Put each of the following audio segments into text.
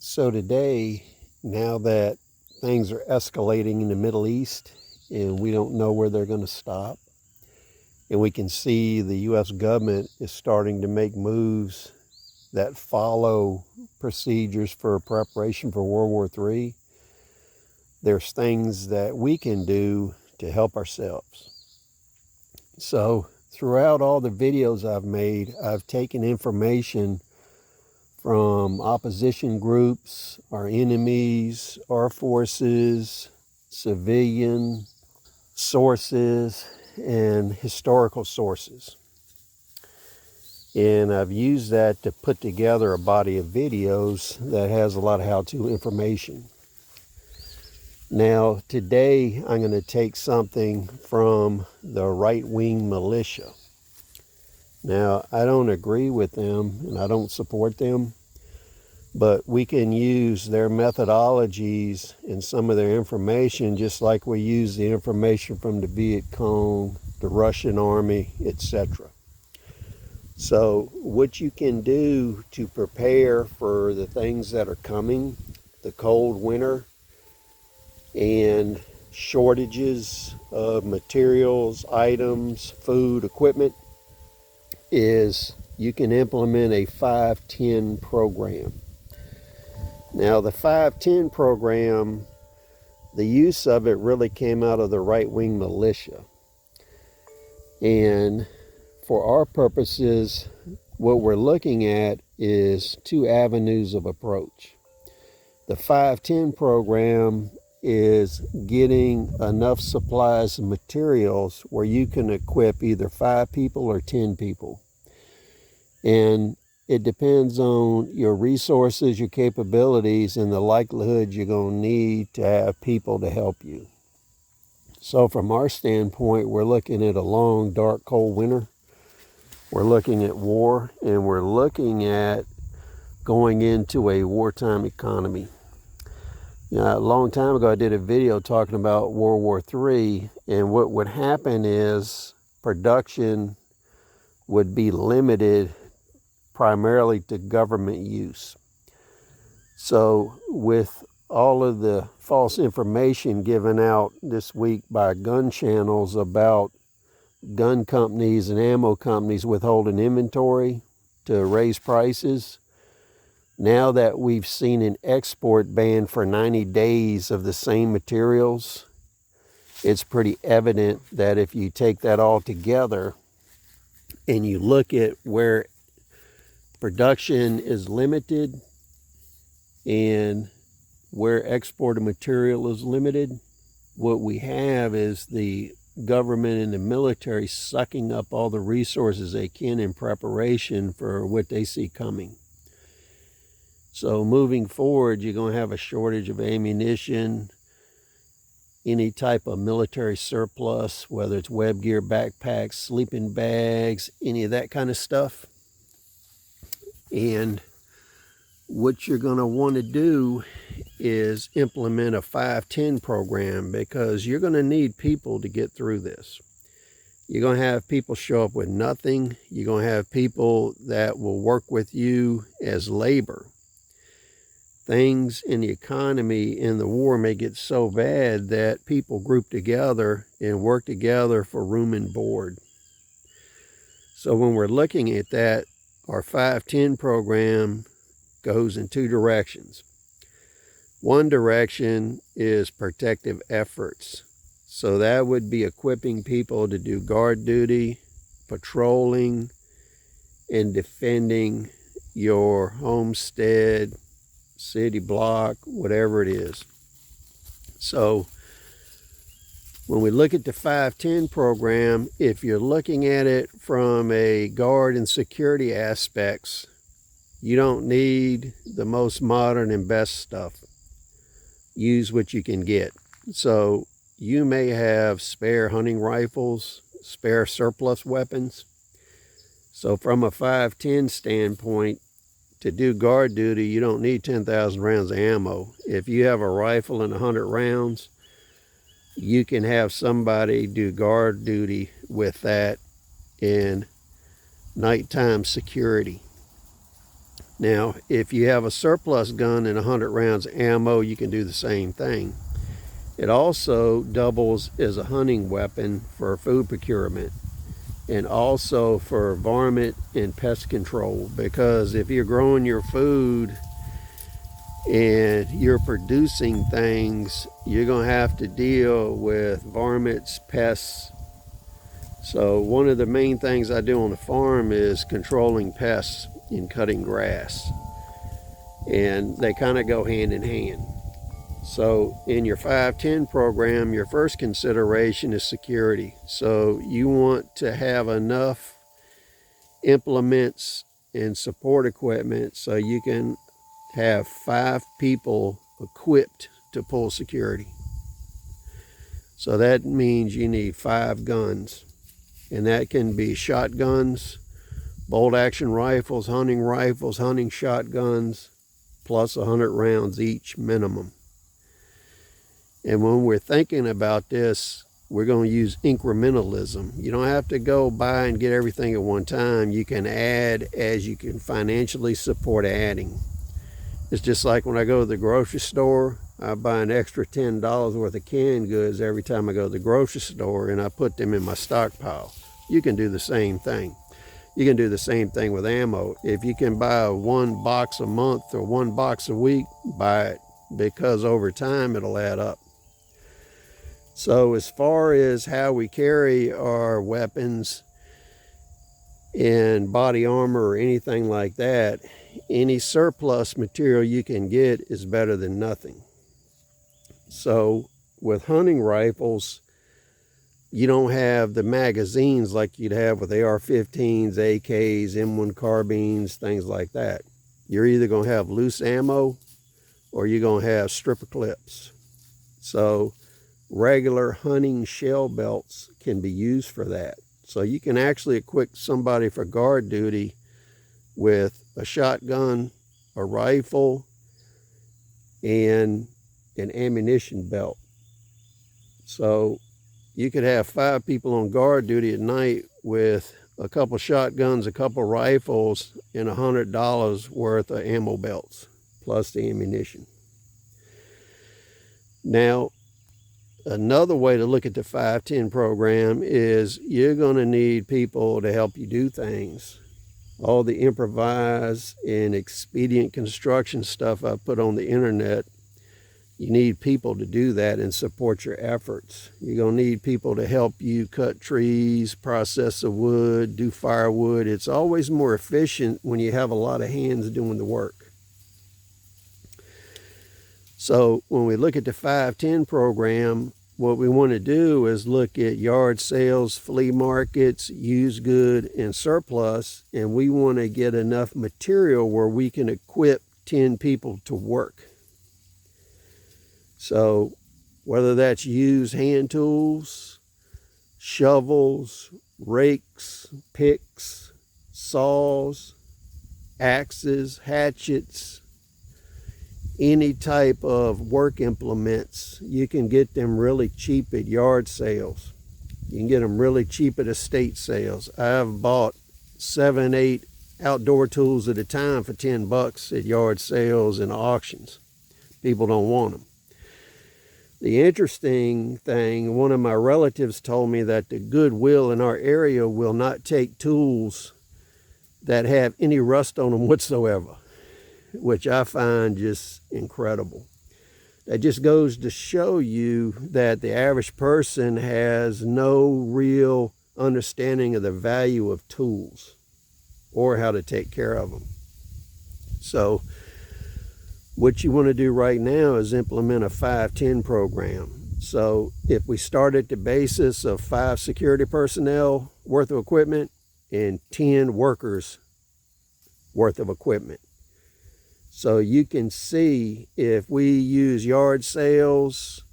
So today, now that things are escalating in the Middle East and we don't know where they're going to stop, and we can see the U.S. government is starting to make moves that follow procedures for preparation for World War III, there's things that we can do to help ourselves. So throughout all the videos I've made, I've taken information from opposition groups, our enemies, our forces, civilian sources, and historical sources. And I've used that to put together a body of videos that has a lot of how-to information. Now, today I'm going to take something from the right-wing militia. Now, I don't agree with them and I don't support them, but we can use their methodologies and some of their information just like we use the information from the Viet Cong, the Russian army, etc. So what you can do to prepare for the things that are coming, the cold winter and shortages of materials, items, food, equipment, is you can implement a 5-10 program. Now the 5-10 program, the use of it really came out of the right-wing militia. And for our purposes, what we're looking at is two avenues of approach. The 5-10 program is getting enough supplies and materials where you can equip either 5 people or 10 people. And it depends on your resources, your capabilities, and the likelihood you're going to need to have people to help you. So from our standpoint, we're looking at a long, dark, cold winter. We're looking at war, and we're looking at going into a wartime economy. You know, a long time ago, I did a video talking about World War III, and what would happen is production would be limited primarily to government use. So with all of the false information given out this week by gun channels about gun companies and ammo companies withholding inventory to raise prices, now that we've seen an export ban for 90 days of the same materials, it's pretty evident that if you take that all together and you look at where production is limited and where exported material is limited, what we have is the government and the military sucking up all the resources they can in preparation for what they see coming. So moving forward, you're going to have a shortage of ammunition, any type of military surplus, whether it's web gear, backpacks, sleeping bags, any of that kind of stuff. And what you're going to want to do is implement a 5-10 program, because you're going to need people to get through this. You're going to have people show up with nothing. You're going to have people that will work with you as labor. Things in the economy in the war may get so bad that people group together and work together for room and board. So when we're looking at that, our 5-10 program goes in two directions. One direction is protective efforts. So that would be equipping people to do guard duty, patrolling, and defending your homestead, city block, whatever it is. So when we look at the 5-10 program, if you're looking at it from a guard and security aspects, you don't need the most modern and best stuff. Use what you can get. So you may have spare hunting rifles, spare surplus weapons. So from a 5-10 standpoint, to do guard duty, you don't need 10,000 rounds of ammo. If you have a rifle and 100 rounds, you can have somebody do guard duty with that in nighttime security. Now, if you have a surplus gun and 100 rounds of ammo, you can do the same thing. It also doubles as a hunting weapon for food procurement and also for varmint and pest control, because if you're growing your food and you're producing things, you're going to have to deal with varmints, pests. So one of the main things I do on the farm is controlling pests and cutting grass, and they kind of go hand in hand. So in your 510 program, your first consideration is security. So you want to have enough implements and support equipment so you can have 5 people equipped to pull security. So that means you need 5 guns, and that can be shotguns, bolt action rifles, hunting shotguns, plus 100 rounds each minimum. And when we're thinking about this, we're going to use incrementalism. You don't have to go buy and get everything at one time. You can add as you can financially support adding. It's just like when I go to the grocery store, I buy an extra $10 worth of canned goods every time I go to the grocery store, and I put them in my stockpile. You can do the same thing. You can do the same thing with ammo. If you can buy 1 box a month or 1 box a week, buy it, because over time it'll add up. So as far as how we carry our weapons and body armor or anything like that, any surplus material you can get is better than nothing. So with hunting rifles, you don't have the magazines like you'd have with AR-15s, AKs, M1 carbines, things like that. You're either going to have loose ammo or you're going to have stripper clips. So regular hunting shell belts can be used for that. So you can actually equip somebody for guard duty with a shotgun, a rifle, and an ammunition belt. So you could have 5 people on guard duty at night with a couple shotguns, a couple rifles, and $100 worth of ammo belts, plus the ammunition. Now, another way to look at the 510 program is you're going to need people to help you do things. All the improvised and expedient construction stuff I put on the internet, you need people to do that and support your efforts. You're going to need people to help you cut trees, process the wood, do firewood. It's always more efficient when you have a lot of hands doing the work. So when we look at the 510 program, what we want to do is look at yard sales, flea markets, used good, and surplus, and we want to get enough material where we can equip 10 people to work. So whether that's used hand tools, shovels, rakes, picks, saws, axes, hatchets, any type of work implements, you can get them really cheap at yard sales. You can get them really cheap at estate sales. I've bought 7, 8 outdoor tools at a time for $10 at yard sales and auctions. People don't want them. The interesting thing, one of my relatives told me that the Goodwill in our area will not take tools that have any rust on them whatsoever, which I find just incredible. That just goes to show you that the average person has no real understanding of the value of tools or how to take care of them. So what you want to do right now is implement a 510 program. So if we start at the basis of 5 security personnel worth of equipment and 10 workers worth of equipment. So you can see if we use yard sales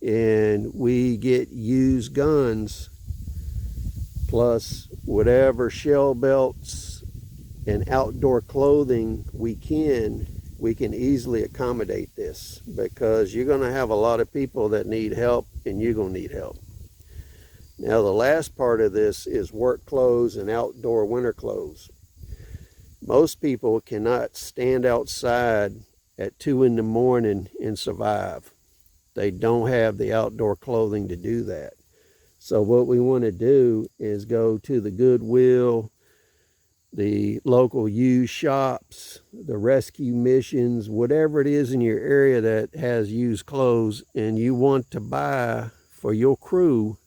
and we get used guns plus whatever shell belts and outdoor clothing we can easily accommodate this, because you're going to have a lot of people that need help and you're going to need help. Now the last part of this is work clothes and outdoor winter clothes. Most people cannot stand outside at 2 in the morning and survive. They don't have the outdoor clothing to do that. So what we want to do is go to the Goodwill, the local used shops, the rescue missions, whatever it is in your area that has used clothes, and you want to buy for your crew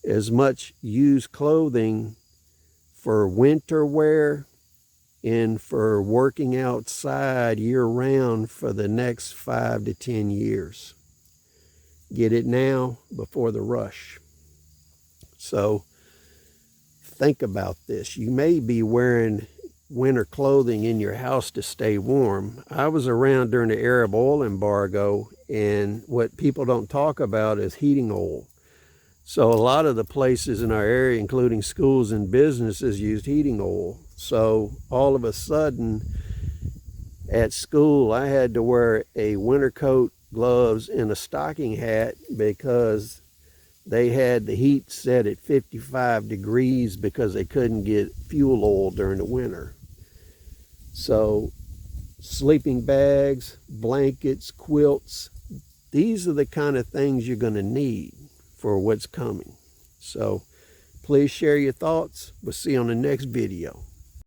as much used clothing for winter wear and for working outside year round for the next 5 to 10 years. Get it now before the rush. So think about this. You may be wearing winter clothing in your house to stay warm. I was around during the Arab oil embargo, and what people don't talk about is heating oil. So a lot of the places in our area, including schools and businesses, used heating oil. So all of a sudden at school, I had to wear a winter coat, gloves, and a stocking hat because they had the heat set at 55 degrees because they couldn't get fuel oil during the winter. So sleeping bags, blankets, quilts, these are the kind of things you're going to need for what's coming. So please share your thoughts. We'll see you on the next video.